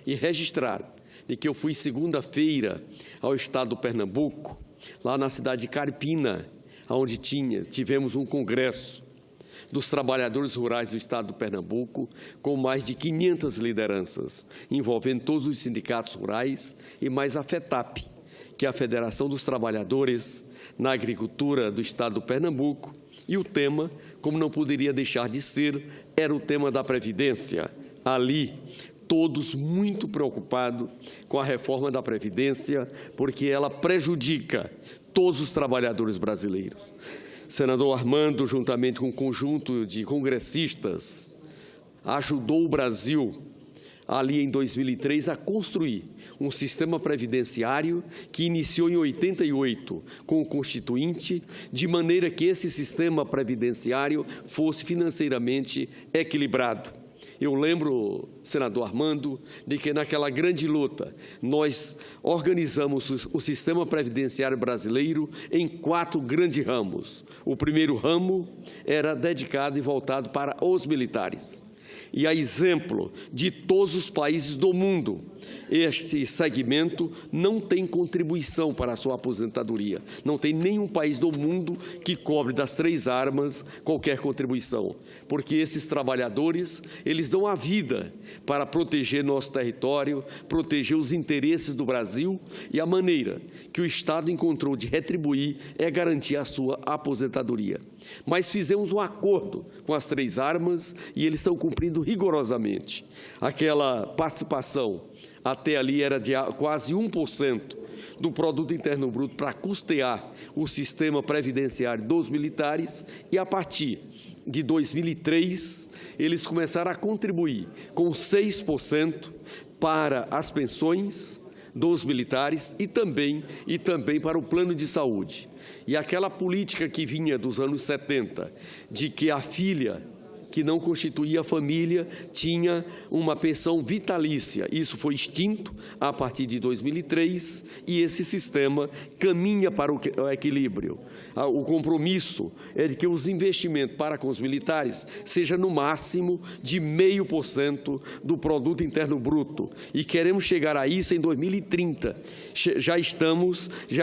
e registrar de que eu fui segunda-feira ao estado do Pernambuco, lá na cidade de Carpina, onde tivemos um congresso dos trabalhadores rurais do estado do Pernambuco, com mais de 500 lideranças, envolvendo todos os sindicatos rurais e mais a FETAP, que é a Federação dos Trabalhadores na Agricultura do estado do Pernambuco, e o tema, como não poderia deixar de ser, era o tema da Previdência. Ali, todos muito preocupados com a reforma da Previdência, porque ela prejudica todos os trabalhadores brasileiros. Senador Armando, juntamente com um conjunto de congressistas, ajudou o Brasil, ali em 2003, a construir um sistema previdenciário que iniciou em 88 com o Constituinte, de maneira que esse sistema previdenciário fosse financeiramente equilibrado. Eu lembro, senador Armando, de que naquela grande luta nós organizamos o sistema previdenciário brasileiro em 4 grandes ramos. O primeiro ramo era dedicado e voltado para os militares. E a exemplo de todos os países do mundo, este segmento não tem contribuição para a sua aposentadoria. Não tem nenhum país do mundo que cobre das 3 armas qualquer contribuição, porque esses trabalhadores, eles dão a vida para proteger nosso território, proteger os interesses do Brasil, e a maneira que o Estado encontrou de retribuir é garantir a sua aposentadoria. Mas fizemos um acordo com as 3 armas e eles estão cumprindo rigorosamente. Aquela participação até ali era de quase 1% do Produto Interno Bruto para custear o sistema previdenciário dos militares, e a partir de 2003 eles começaram a contribuir com 6% para as pensões dos militares e também para o plano de saúde. E aquela política que vinha dos anos 70, de que a filha que não constituía família tinha uma pensão vitalícia. Isso foi extinto a partir de 2003 e esse sistema caminha para o equilíbrio. O compromisso é de que os investimentos para com os militares seja no máximo de 0,5% do Produto Interno Bruto, e queremos chegar a isso em 2030. Já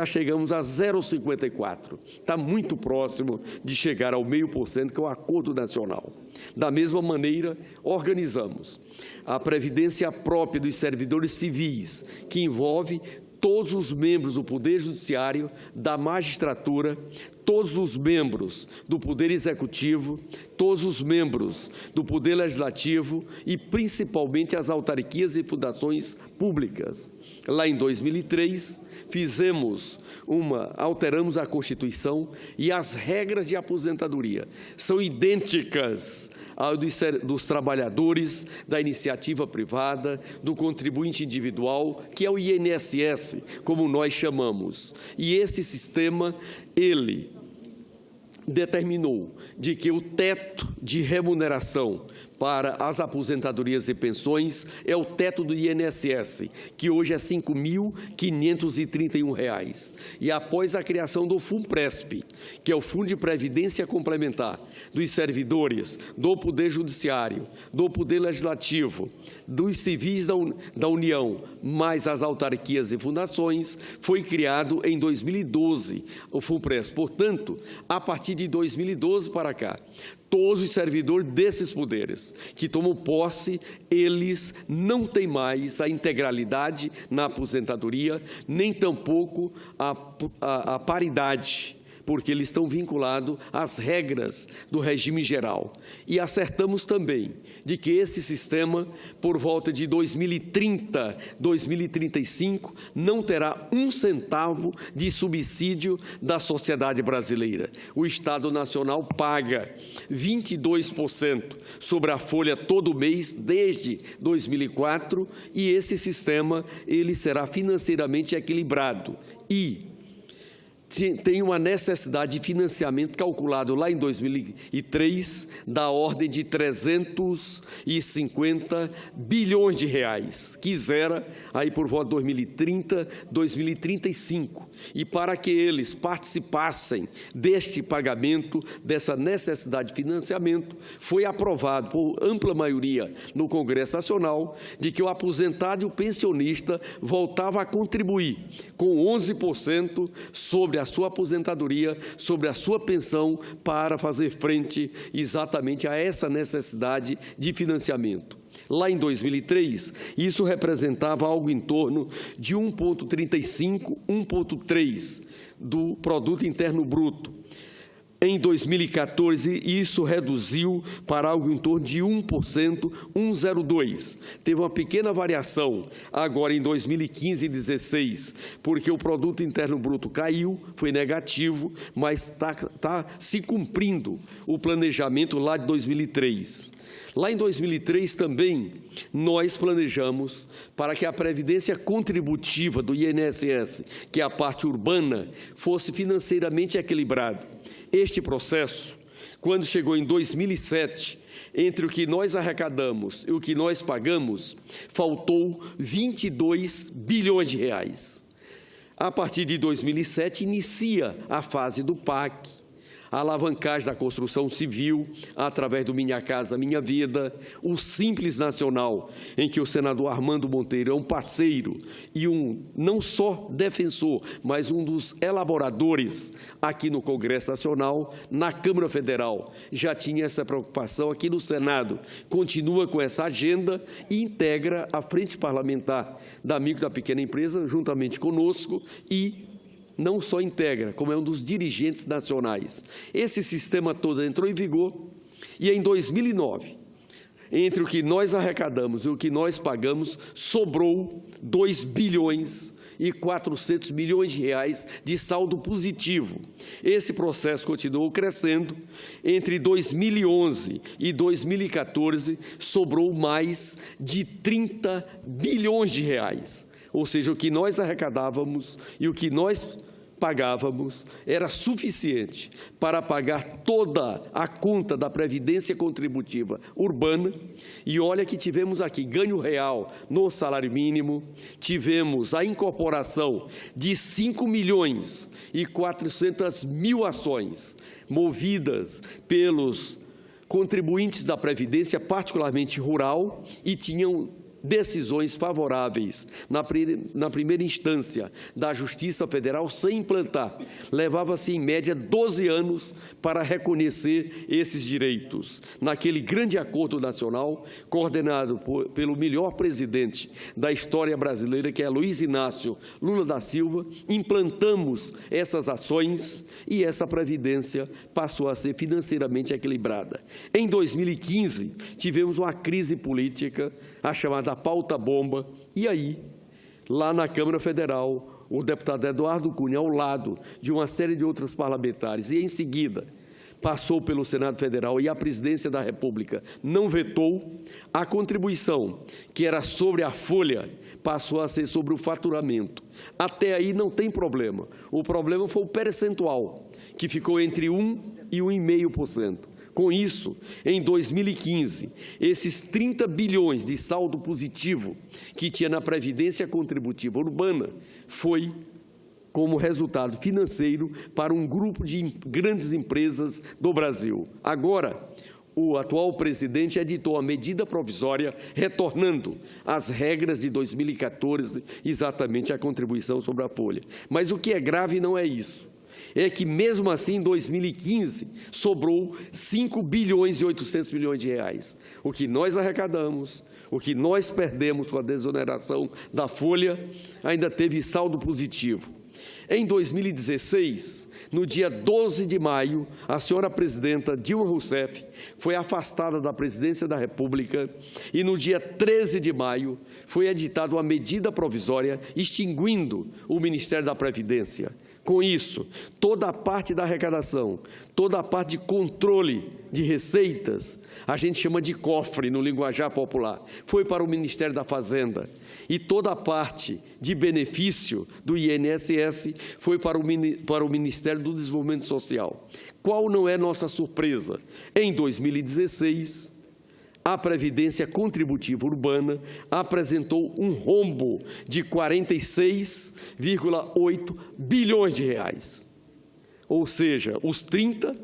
chegamos a 0,54%. Está muito próximo de chegar ao 0,5%, que é o Acordo Nacional. Da mesma maneira, organizamos a previdência própria dos servidores civis, que envolve todos os membros do Poder Judiciário, da magistratura, todos os membros do Poder Executivo, todos os membros do Poder Legislativo e, principalmente, as autarquias e fundações públicas. Lá em 2003, alteramos a Constituição e as regras de aposentadoria são idênticas dos trabalhadores, da iniciativa privada, do contribuinte individual, que é o INSS, como nós chamamos. E esse sistema, ele determinou de que o teto de remuneração para as aposentadorias e pensões é o teto do INSS, que hoje é R$ 5.531. E após a criação do FUNPRESP, que é o Fundo de Previdência Complementar dos servidores do Poder Judiciário, do Poder Legislativo, dos civis da União, mais as autarquias e fundações, foi criado em 2012 o FUNPRESP. Portanto, a partir de 2012 para cá, todos os servidores desses poderes que tomam posse, eles não têm mais a integralidade na aposentadoria, nem tampouco a paridade, porque eles estão vinculados às regras do regime geral. E acertamos também de que esse sistema, por volta de 2030, 2035, não terá um centavo de subsídio da sociedade brasileira. O Estado Nacional paga 22% sobre a folha todo mês desde 2004 e esse sistema ele será financeiramente equilibrado. E tem uma necessidade de financiamento calculado lá em 2003 da ordem de 350 bilhões de reais, que zera aí por volta de 2030, 2035. E para que eles participassem deste pagamento, dessa necessidade de financiamento, foi aprovado por ampla maioria no Congresso Nacional de que o aposentado e o pensionista voltava a contribuir com 11% sobre a sua aposentadoria, sobre a sua pensão, para fazer frente exatamente a essa necessidade de financiamento. Lá em 2003, isso representava algo em torno de 1,35, 1,3 do Produto Interno Bruto. Em 2014, isso reduziu para algo em torno de 1%, 1,02%. Teve uma pequena variação agora em 2015 e 2016, porque o Produto Interno Bruto caiu, foi negativo, mas está se cumprindo o planejamento lá de 2003. Lá em 2003 também, nós planejamos para que a previdência contributiva do INSS, que é a parte urbana, fosse financeiramente equilibrada. Este processo, quando chegou em 2007, entre o que nós arrecadamos e o que nós pagamos, faltou 22 bilhões de reais. A partir de 2007, inicia a fase do PAC, a alavancagem da construção civil, através do Minha Casa Minha Vida, o Simples Nacional, em que o senador Armando Monteiro é um parceiro e não só defensor, mas um dos elaboradores aqui no Congresso Nacional, na Câmara Federal. Já tinha essa preocupação aqui no Senado, continua com essa agenda e integra a Frente Parlamentar da Amigo da Pequena Empresa, juntamente conosco, e não só integra, como é um dos dirigentes nacionais. Esse sistema todo entrou em vigor e em 2009, entre o que nós arrecadamos e o que nós pagamos, sobrou 2 bilhões e 400 milhões de reais de saldo positivo. Esse processo continuou crescendo. Entre 2011 e 2014, sobrou mais de 30 bilhões de reais. Ou seja, o que nós arrecadávamos e o que nós pagávamos era suficiente para pagar toda a conta da Previdência Contributiva Urbana. E olha que tivemos aqui ganho real no salário mínimo, tivemos a incorporação de 5 milhões e 400 mil ações movidas pelos contribuintes da Previdência, particularmente rural, e tinham decisões favoráveis na primeira instância da Justiça Federal sem implantar. Levava-se, em média, 12 anos para reconhecer esses direitos. Naquele grande acordo nacional, coordenado pelo melhor presidente da história brasileira, que é Luiz Inácio Lula da Silva, implantamos essas ações e essa previdência passou a ser financeiramente equilibrada. Em 2015, tivemos uma crise política, a chamada pauta-bomba, e aí, lá na Câmara Federal, o deputado Eduardo Cunha, ao lado de uma série de outros parlamentares, e em seguida passou pelo Senado Federal e a Presidência da República não vetou, a contribuição, que era sobre a folha, passou a ser sobre o faturamento. Até aí não tem problema. O problema foi o percentual, que ficou entre 1% e 1,5%. Com isso, em 2015, esses 30 bilhões de saldo positivo que tinha na Previdência Contributiva Urbana foi como resultado financeiro para um grupo de grandes empresas do Brasil. Agora, o atual presidente editou a medida provisória retornando às regras de 2014, exatamente a contribuição sobre a folha. Mas o que é grave não é isso. É que, mesmo assim, em 2015, sobrou 5 bilhões e 800 milhões de reais. O que nós arrecadamos, o que nós perdemos com a desoneração da folha, ainda teve saldo positivo. Em 2016, no dia 12 de maio, a senhora presidenta Dilma Rousseff foi afastada da presidência da República e no dia 13 de maio foi editada uma medida provisória extinguindo o Ministério da Previdência. Com isso, toda a parte da arrecadação, toda a parte de controle de receitas, a gente chama de cofre no linguajar popular, foi para o Ministério da Fazenda. E toda a parte de benefício do INSS foi para o Ministério do Desenvolvimento Social. Qual não é nossa surpresa? Em 2016, a Previdência Contributiva Urbana apresentou um rombo de 46,8 bilhões de reais. Ou seja, os 30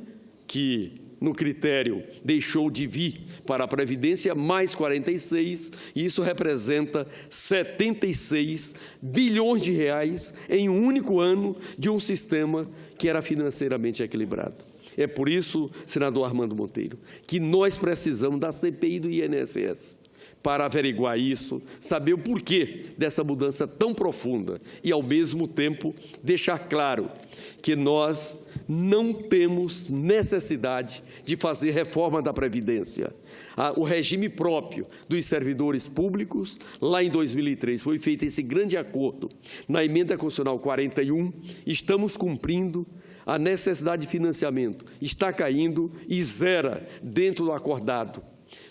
que no critério deixou de vir para a Previdência, mais 46, e isso representa 76 bilhões de reais em um único ano de um sistema que era financeiramente equilibrado. É por isso, senador Armando Monteiro, que nós precisamos da CPI do INSS para averiguar isso, saber o porquê dessa mudança tão profunda e, ao mesmo tempo, deixar claro que nós não temos necessidade de fazer reforma da Previdência. O regime próprio dos servidores públicos, lá em 2003, foi feito esse grande acordo na Emenda Constitucional 41, estamos cumprindo. A necessidade de financiamento está caindo e zera dentro do acordado.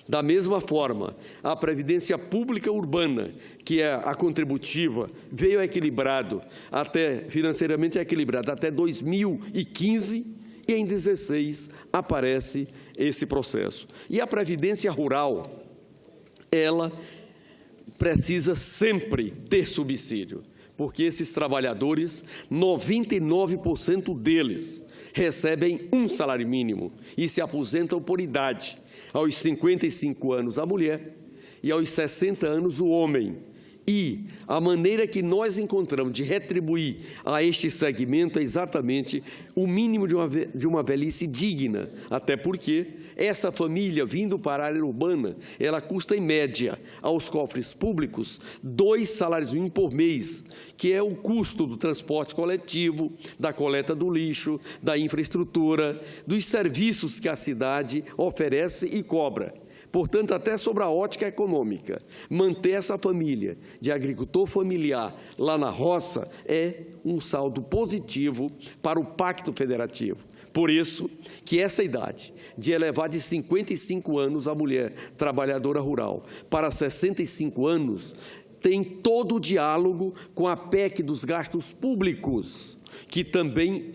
Da mesma forma, a Previdência Pública Urbana, que é a contributiva, veio financeiramente equilibrada até 2015 e em 2016 aparece esse processo. E a Previdência Rural, ela precisa sempre ter subsídio, porque esses trabalhadores, 99% deles, recebem um salário mínimo e se aposentam por idade. Aos 55 anos a mulher e aos 60 anos o homem. E a maneira que nós encontramos de retribuir a este segmento é exatamente o mínimo de uma velhice digna, até porque essa família vindo para a área urbana, ela custa em média aos cofres públicos 2 salários mínimos por mês, que é o custo do transporte coletivo, da coleta do lixo, da infraestrutura, dos serviços que a cidade oferece e cobra. Portanto, até sobre a ótica econômica, manter essa família de agricultor familiar lá na roça é um saldo positivo para o Pacto Federativo. Por isso que essa idade de elevar de 55 anos a mulher trabalhadora rural para 65 anos tem todo o diálogo com a PEC dos gastos públicos, que também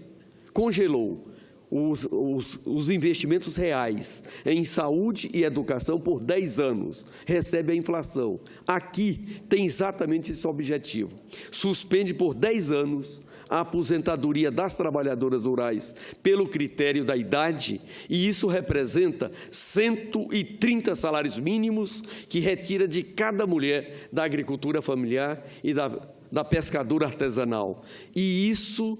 congelou os investimentos reais em saúde e educação por 10 anos, recebe a inflação. Aqui tem exatamente esse objetivo. Suspende por 10 anos a aposentadoria das trabalhadoras rurais pelo critério da idade, e isso representa 130 salários mínimos que retira de cada mulher da agricultura familiar e da pescadora artesanal. E isso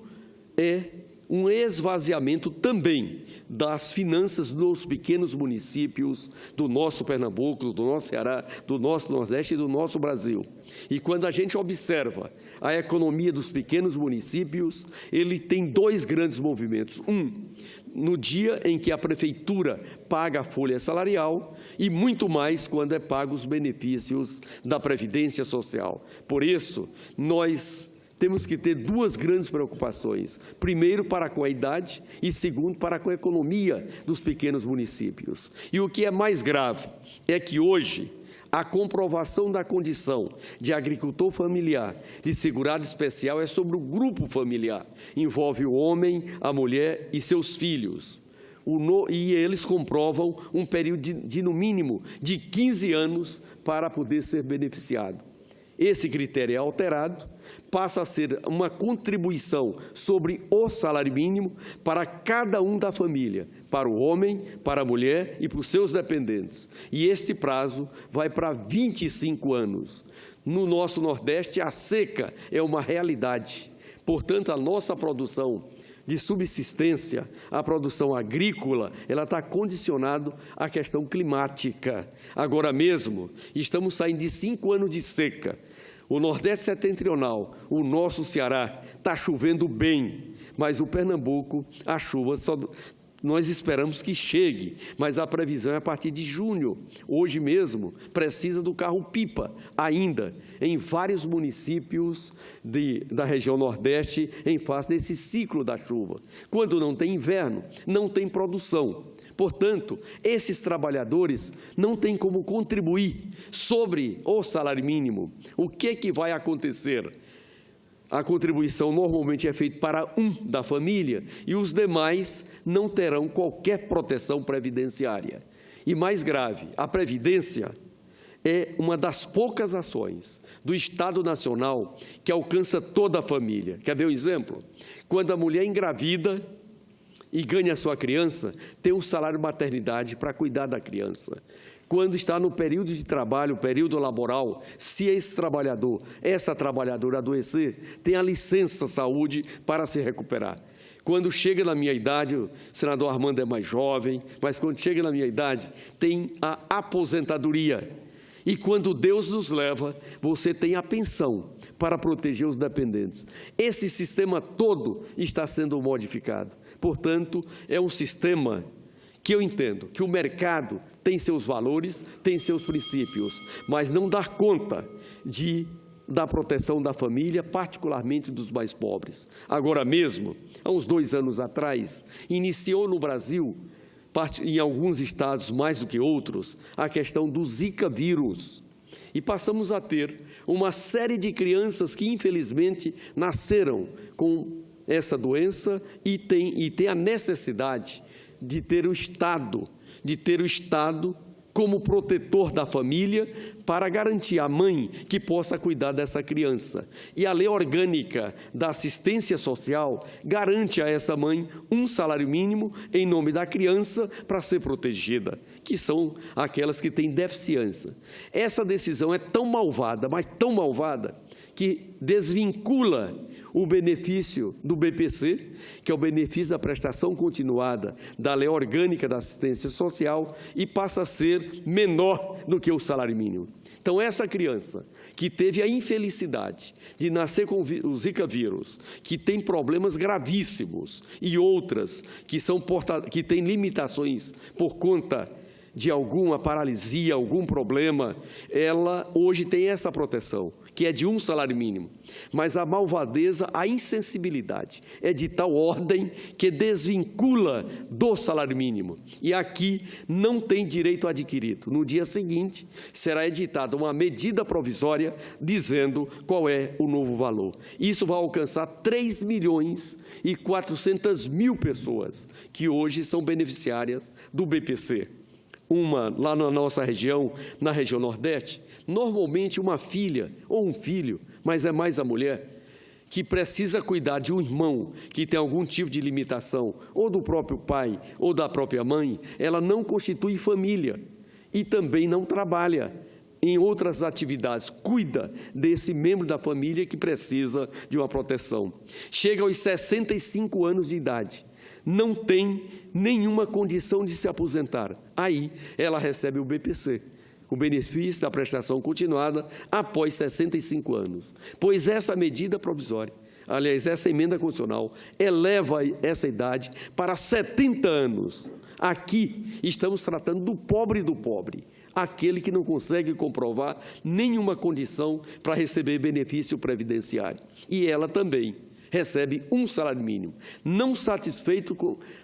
é um esvaziamento também das finanças dos pequenos municípios do nosso Pernambuco, do nosso Ceará, do nosso Nordeste e do nosso Brasil. E quando a gente observa a economia dos pequenos municípios, ele tem 2 grandes movimentos. No dia em que a prefeitura paga a folha salarial e muito mais quando é pago os benefícios da Previdência Social. Por isso, nós temos que ter 2 grandes preocupações. Primeiro, para com a idade e segundo, para com a economia dos pequenos municípios. E o que é mais grave é que hoje a comprovação da condição de agricultor familiar de segurado especial é sobre o grupo familiar. Envolve o homem, a mulher e seus filhos. E eles comprovam um período de no mínimo, de 15 anos para poder ser beneficiado. Esse critério é alterado, passa a ser uma contribuição sobre o salário mínimo para cada um da família, para o homem, para a mulher e para os seus dependentes. E este prazo vai para 25 anos. No nosso Nordeste, a seca é uma realidade. Portanto, a nossa produção de subsistência, a produção agrícola, ela está condicionada à questão climática. Agora mesmo, estamos saindo de 5 anos de seca. O Nordeste Setentrional, o nosso Ceará, está chovendo bem, mas o Pernambuco, a chuva só nós esperamos que chegue, mas a previsão é a partir de junho. Hoje mesmo, precisa do carro-pipa, ainda, em vários municípios da região Nordeste, em face desse ciclo da chuva. Quando não tem inverno, não tem produção. Portanto, esses trabalhadores não têm como contribuir sobre o salário mínimo. O que vai acontecer? A contribuição normalmente é feita para um da família e os demais não terão qualquer proteção previdenciária. E mais grave, a Previdência é uma das poucas ações do Estado Nacional que alcança toda a família. Quer ver um exemplo? Quando a mulher engravida e ganha a sua criança, tem um salário maternidade para cuidar da criança. Quando está no período de trabalho, período laboral, se esse trabalhador, essa trabalhadora adoecer, tem a licença saúde para se recuperar. Quando chega na minha idade, o senador Armando é mais jovem, mas quando chega na minha idade, tem a aposentadoria. E quando Deus nos leva, você tem a pensão para proteger os dependentes. Esse sistema todo está sendo modificado. Portanto, é um sistema que eu entendo que o mercado tem seus valores, tem seus princípios, mas não dá conta da proteção da família, particularmente dos mais pobres. Agora mesmo, há uns 2 anos atrás, iniciou no Brasil, em alguns estados mais do que outros, a questão do Zika vírus. E passamos a ter uma série de crianças que, infelizmente, nasceram com essa doença e tem a necessidade de ter o Estado como protetor da família para garantir à mãe que possa cuidar dessa criança. E a lei orgânica da assistência social garante a essa mãe um salário mínimo em nome da criança para ser protegida, que são aquelas que têm deficiência. Essa decisão é tão malvada, mas tão malvada, que desvincula o benefício do BPC, que é o benefício da prestação continuada da Lei Orgânica da Assistência Social, e passa a ser menor do que o salário mínimo. Então, essa criança que teve a infelicidade de nascer com o Zika vírus, que tem problemas gravíssimos e outras que têm limitações por conta de alguma paralisia, algum problema, ela hoje tem essa proteção, que é de um salário mínimo. Mas a malvadeza, a insensibilidade é de tal ordem que desvincula do salário mínimo. E aqui não tem direito adquirido. No dia seguinte, será editada uma medida provisória dizendo qual é o novo valor. Isso vai alcançar 3.400.000 pessoas que hoje são beneficiárias do BPC. Lá na nossa região, na região Nordeste, normalmente uma filha ou um filho, mas é mais a mulher, que precisa cuidar de um irmão que tem algum tipo de limitação, ou do próprio pai, ou da própria mãe, ela não constitui família e também não trabalha em outras atividades, cuida desse membro da família que precisa de uma proteção. Chega aos 65 anos de idade, não tem nenhuma condição de se aposentar. Aí ela recebe o BPC, o benefício da prestação continuada após 65 anos. Pois essa medida provisória, aliás, essa emenda constitucional, eleva essa idade para 70 anos. Aqui estamos tratando do pobre, aquele que não consegue comprovar nenhuma condição para receber benefício previdenciário. E ela também recebe um salário mínimo. Não satisfeito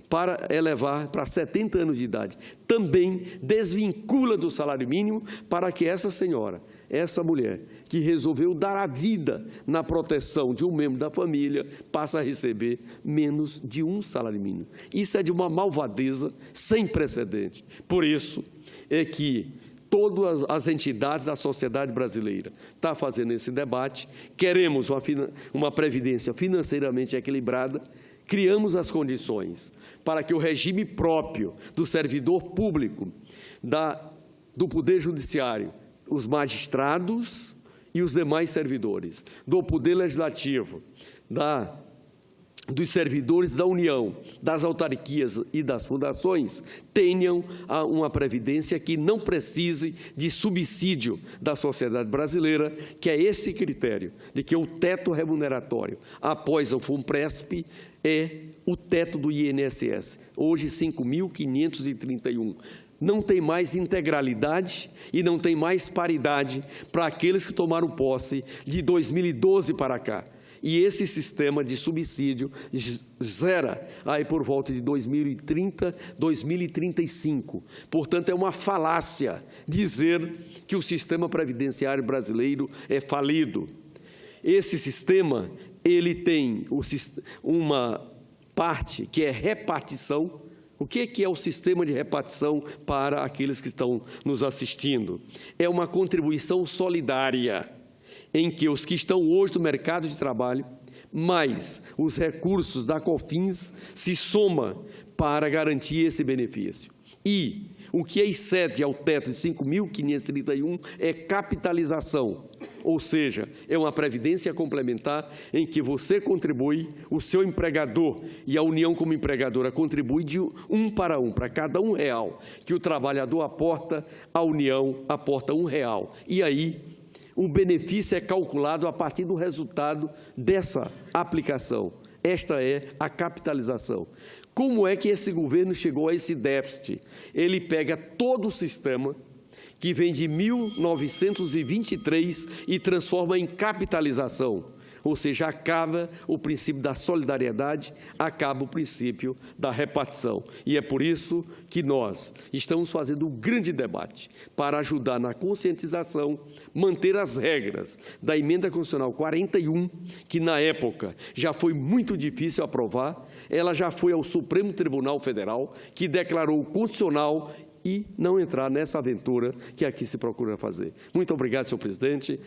para elevar para 70 anos de idade, também desvincula do salário mínimo para que essa senhora, essa mulher, que resolveu dar a vida na proteção de um membro da família, passa a receber menos de um salário mínimo. Isso é de uma malvadeza sem precedente. Por isso é que todas as entidades da sociedade brasileira estão fazendo esse debate. Queremos uma previdência financeiramente equilibrada, criamos as condições para que o regime próprio do servidor público, do Poder Judiciário, os magistrados e os demais servidores, do Poder Legislativo, da dos servidores da União, das autarquias e das fundações tenham uma previdência que não precise de subsídio da sociedade brasileira, que é esse critério, de que o teto remuneratório após o FUNPRESP é o teto do INSS, hoje 5.531. Não tem mais integralidade e não tem mais paridade para aqueles que tomaram posse de 2012 para cá. E esse sistema de subsídio zera aí por volta de 2030, 2035. Portanto, é uma falácia dizer que o sistema previdenciário brasileiro é falido. Esse sistema, ele tem uma parte que é repartição. O que é o sistema de repartição para aqueles que estão nos assistindo? É uma contribuição solidária, em que os que estão hoje no mercado de trabalho, mais os recursos da COFINS, se soma para garantir esse benefício. E o que excede ao teto de 5.531 é capitalização, ou seja, é uma previdência complementar em que você contribui, o seu empregador e a União como empregadora contribui de 1 para 1, para cada R$1 que o trabalhador aporta, a União aporta R$1. E aí, o benefício é calculado a partir do resultado dessa aplicação. Esta é a capitalização. Como é que esse governo chegou a esse déficit? Ele pega todo o sistema que vem de 1923 e transforma em capitalização. Ou seja, acaba o princípio da solidariedade, acaba o princípio da repartição. E é por isso que nós estamos fazendo um grande debate para ajudar na conscientização, manter as regras da Emenda Constitucional 41, que na época já foi muito difícil aprovar, ela já foi ao Supremo Tribunal Federal, que declarou constitucional e não entrar nessa aventura que aqui se procura fazer. Muito obrigado, senhor presidente.